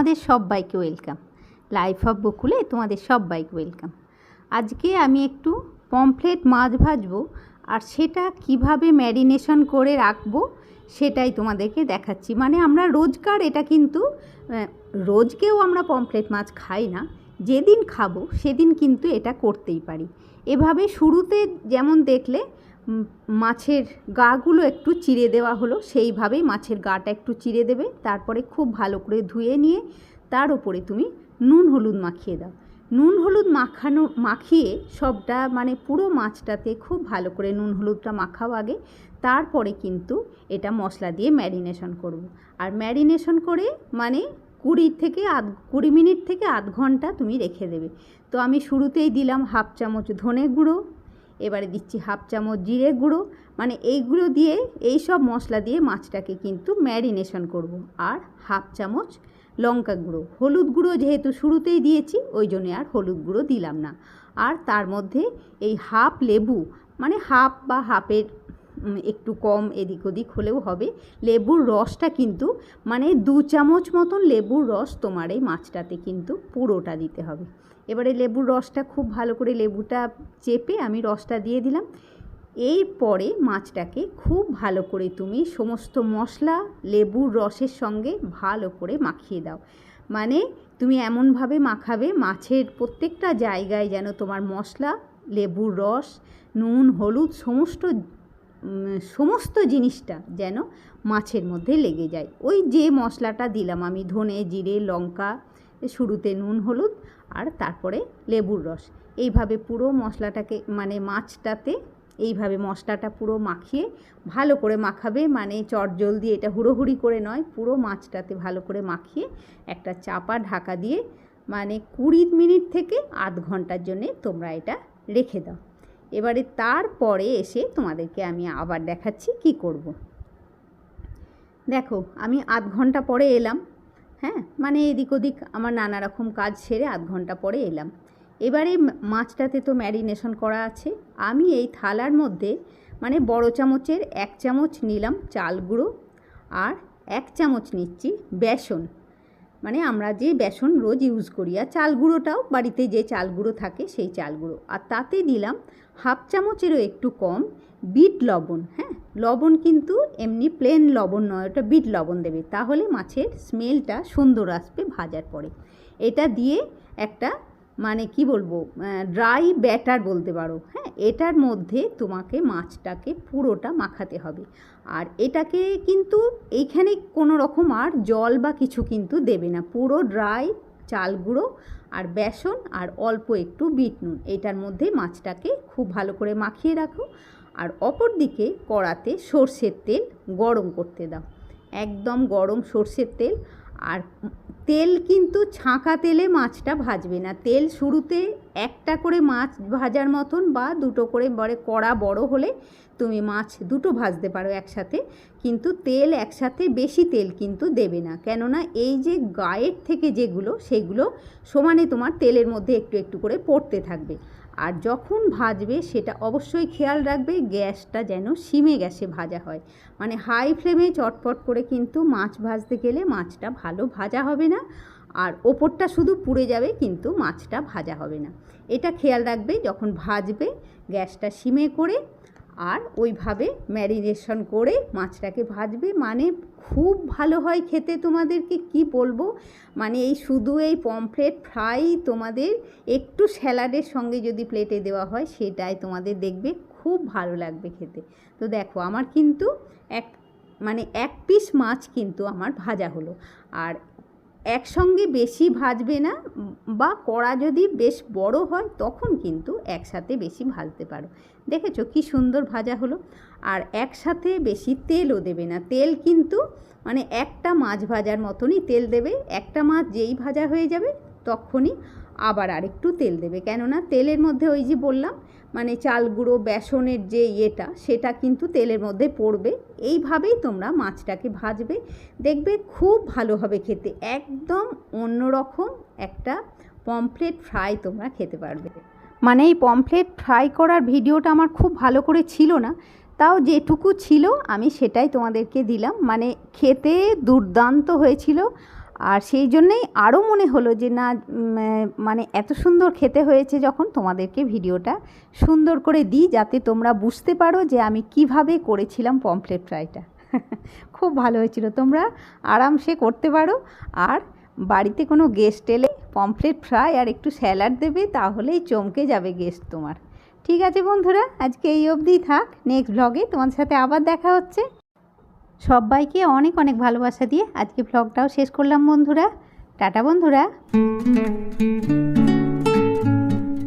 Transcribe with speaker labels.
Speaker 1: তোমাদের সবাইকে welcome. Life of বকুলে তোমাদের সবাইকে ওয়েলকাম। আজকে আমি একটু পমফ্রেট মাছ ভাজবো, আর সেটা কিভাবে ম্যারিনেশন করে রাখবো সেটাই তোমাদেরকে দেখাচ্ছি। মানে আমরা রোজকার এটা কিন্তু রোজকেও আমরা পমফ্রেট মাছ খাই না, যেদিন খাবো সেদিন কিন্তু এটা করতেই পারি। এভাবে শুরুতে যেমন দেখলে মাছের গাগুলো একটু চিড়ে দেওয়া হলো, সেইভাবেই মাছের গাটা একটু চিড়ে দেবে। তারপরে খুব ভালো করে ধুয়ে নিয়ে তার উপরে তুমি নুন হলুদ মাখিয়ে দাও। নুন হলুদ মাখিয়ে সবটা মানে পুরো মাছটাতে খুব ভালো করে নুন হলুদটা মাখাও আগে, তারপরে কিন্তু এটা মশলা দিয়ে ম্যারিনেশন করব। আর ম্যারিনেশন করে মানে 20 মিনিট থেকে আধ ঘন্টা তুমি রেখে দেবে। তো আমি শুরুতেই দিলাম হাফ চামচ ধনে গুঁড়ো, এবারে দিচ্ছি হাফ চামচ জিরে গুঁড়ো। মানে এইগুলো দিয়ে এই সব মশলা দিয়ে মাছটাকে কিন্তু ম্যারিনেশন করব। আর হাফ চামচ লঙ্কা গুঁড়ো, হলুদ গুঁড়ো যেহেতু শুরুতেই দিয়েছি ওই জন্য আর হলুদ গুঁড়ো দিলাম না। আর তার মধ্যে এই হাফ লেবু, মানে হাফ বা হাফের একটু কম এদিক ওদিক হলেও হবে, লেবুর রসটা কিন্তু মানে 2 চামচ মতন লেবুর রস তোমার এই মাছটাতে কিন্তু পুরোটা দিতে হবে। এবারে লেবুর রসটা খুব ভালো করে লেবুটা চেপে আমি রসটা দিয়ে দিলাম। এরপরে মাছটাকে খুব ভালো করে তুমি সমস্ত মশলা লেবুর রসের সঙ্গে ভালো করে মাখিয়ে দাও। মানে তুমি এমনভাবে মাখাবে মাছের প্রত্যেকটা জায়গায় যেন তোমার মশলা, লেবুর রস, নুন হলুদ সমস্ত জিনিসটা যেন মাছের মধ্যে লেগে যায়। ওই যে মশলাটা দিলাম আমি, ধনে জিরে লঙ্কা, শুরুতে নুন হলুদ আর তারপরে লেবুর রস, এইভাবে পুরো মশলাটাকে মানে মাছটাতে এইভাবে মশলাটা পুরো মাখিয়ে ভালো করে মাখাবে। মানে চটজলদি এটা হুড়োহুড়ি করে নয়, পুরো মাছটাতে ভালো করে মাখিয়ে একটা চাপা ঢাকা দিয়ে মানে 20 মিনিট থেকে আধ ঘন্টার জন্যে তোমরা এটা রেখে দাও। এবারে তারপরে এসে তোমাদেরকে আমি আবার দেখাচ্ছি কি করব। দেখো আমি আধ ঘন্টা পরে এলাম, হ্যাঁ, মানে এদিক ওদিক আমার নানা রকম কাজ সেরে আধ ঘন্টা পরে এলাম। এবারে মাছটাতে তো ম্যারিনেশন করা আছে। আমি এই থালার মধ্যে মানে বড় চামচের 1 চামচ নিলাম চাল গুঁড়ো, আর 1 চামচ নিচ্ছি বেসন, মানে আমরা যে বেসন রোজ ইউজ করি, আর চাল গুঁড়োটাও বাড়িতে যে চাল গুঁড়ো থাকে সেই চাল গুঁড়ো। আর তাতে দিলাম হাফ চামচেরও একটু কম বিট লবণ। হ্যাঁ, লবণ কিন্তু এমনি প্লেন লবণ নয়, ওটা বিট লবণ দেবে, তাহলে মাছের স্মেলটা সুন্দর আসবে ভাজার পরে। এটা দিয়ে একটা মানে কি বলবো ড্রাই ব্যাটার বলতে পারো। হ্যাঁ, এটার মধ্যে তোমাকে মাছটাকে পুরোটা মাখাতে হবে। আর এটাকে কিন্তু এইখানে কোনো রকম আর জল বা কিছু কিন্তু দেবে না, পুরো ড্রাই চাল গুঁড়ো আর বেসন আর অল্প একটু বিট নুন, এটার মধ্যে মাছটাকে খুব ভালো করে মাখিয়ে রাখো। আর অপর দিকে কড়াতে সর্ষের তেল গরম করতে দাও, একদম গরম সর্ষের তেল। আর তেল কিন্তু ছাঁকা তেলে মাছটা ভাজবে না, তেল শুরুতে একটা করে মাছ ভাজার মতন বা দুটো করে কড়া বড় হলে তুমি মাছ দুটো ভাজতে পারো একসাথে, কিন্তু তেল একসাথে বেশি তেল কিন্তু দেবে না, কেননা এই যে গায়ের থেকে যেগুলো সেগুলো সমানে তোমার তেলের মধ্যে একটু একটু করে পড়তে থাকবে। আর যখন ভাজবে সেটা অবশ্যই খেয়াল রাখবে গ্যাসটা যেন সিমে গ্যাসে ভাজা হয়, মানে হাই ফ্লেমে চটপট করে কিন্তু মাছ ভাজতে গেলে মাছটা ভালো ভাজা হবে না, আর ওপরটা শুধু পুড়ে যাবে কিন্তু মাছটা ভাজা হবে না। এটা খেয়াল রাখবে যখন ভাজবে, গ্যাসটা সিমে করে আর ওইভাবে ম্যারিনেশন করে মাছটাকে ভাজবে। মানে খুব ভালো হয় খেতে, তোমাদেরকে কি বলবো, মানে এই শুধু এই পমফ্রেট ফ্রাই তোমাদের একটু স্যালাডের সঙ্গে যদি প্লেটে দেওয়া হয় সেটাই তোমাদের দেখবে খুব ভালো লাগবে খেতে। তো দেখো আমার কিন্তু এক পিস মাছ কিন্তু আমার ভাজা হলো। আর একসঙ্গে বেশি ভাজবে না, বা কড়া যদি বেশ বড় হয় তখন কিন্তু একসাথে বেশি ভাজতে পারো। দেখেছো কি সুন্দর ভাজা হলো। আর একসাথে বেশি তেলও দেবে না, তেল কিন্তু মানে একটা মাছ ভাজার মতনই তেল দেবে। একটা মাছ যেই ভাজা হয়ে যাবে তখনই আবার আরেকটু তেল দেবে, কেননা তেলের মধ্যে ওই যে বললাম মানে চাল গুঁড়ো বেসনের যে সেটা কিন্তু তেলের মধ্যে পড়বে। এইভাবেই তোমরা মাছটাকে ভাজবে, দেখবে খুব ভালো হবে খেতে, একদম অন্যরকম একটা পমফ্রেট ফ্রাই তোমরা খেতে পারবে। মানে এই পমফ্রেট ফ্রাই করার ভিডিওটা আমার খুব ভালো করে ছিল না, তাও যেটুকু ছিল আমি সেটাই তোমাদেরকে দিলাম। মানে খেতে দুর্দান্ত হয়েছিল। আর সেই জন্যেই আরও মনে হলো যে না, মানে এত সুন্দর খেতে হয়েছে যখন, তোমাদেরকে ভিডিওটা সুন্দর করে দিই, যাতে তোমরা বুঝতে পারো যে আমি কিভাবে করেছিলাম পমফ্রেট ফ্রাইটা। খুব ভালো হয়েছিল, তোমরা আরামসে করতে পারো। আর বাড়িতে কোনো গেস্ট এলে পমফ্রেট ফ্রাই আর একটু স্যালাড দেবে, তাহলেই চমকে যাবে গেস্ট তোমার। ঠিক আছে বন্ধুরা, আজকে এই অবধিই থাক। নেক্সট ব্লগে তোমাদের সাথে আবার দেখা হচ্ছে। সবাইকে অনেক অনেক ভালোবাসা দিয়ে আজকে ব্লগটাও শেষ করলাম বন্ধুরা। টাটা বন্ধুরা।